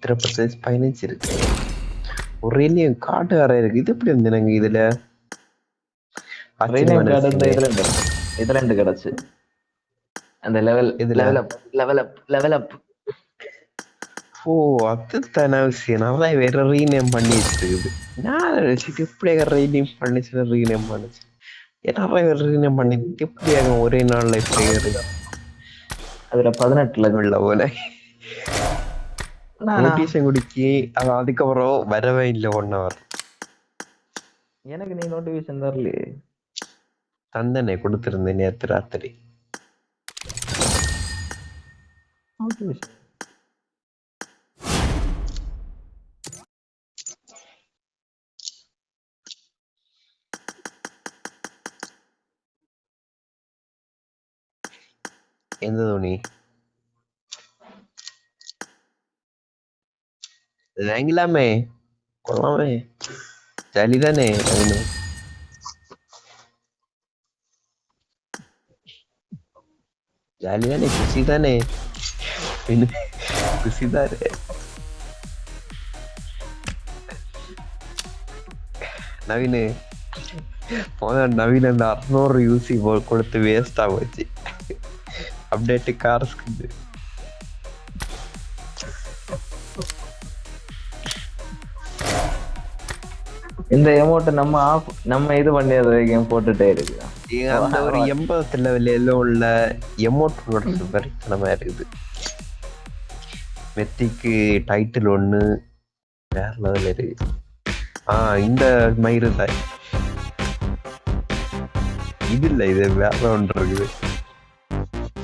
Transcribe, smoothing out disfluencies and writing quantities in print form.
திரைப்படத்தில் பயணிச்சிருக்கு. ஒரேலையும் காட்டு வர இருக்கு. இது எப்படி வந்து எனக்கு இதுல ரீநேம் கார்டு இந்த இதுல ரெண்டு கிடச்சு. அந்த லெவல் இதுல level up level up level up. ஓ அதுதான விஷயம். நல்லா வேற ரீநேம் பண்ணி வச்சிருக்குது. நான் நினைச்சிட்டு எப்படியாக ரீநேம் பண்ணிச்சு ரீநேம் பண்ணிச்சு. நிறைய ரீநேம் பண்ணி எப்படியாக ஒரே நாள்ல இப்படி அதுல 18 உள்ள போல நோட்டீஸும் குடிக்கி அது அதுக்கப்புறம் வரவே இல்லை 1 hour. எனக்கு நீ நோட்டிபிகேஷன் தரலையே. தந்தனை கொடுத்திருந்தேன் நேற்று ராத்திரி. நோட்டிபிகேஷன் எந்த தோனி வாங்கலாமே கொள்ளாமே ஜாலிதானே நவீனு. ஜாலிதானே குஷிதானே குஷிதானே. நவீனு நவீன் அந்த 600 யூசி கொடுத்து வேஸ்டா போச்சு. அப்டேட்டு கார்ஸ்க்கு இந்த எமௌண்ட் நம்ம இது பண்ணியது வரைக்கும் போட்டுட்டே இருக்கு. அந்த ஒரு 80 லெவல்ல உள்ள எமௌண்ட் வரைக்கும் இருக்குது. மெத்திக்கு டைட்டில் 1 வேற லெவல் இருக்கு. இந்த மயிறு தான் இது இல்லை, இது வேற ஒன்று இருக்குது.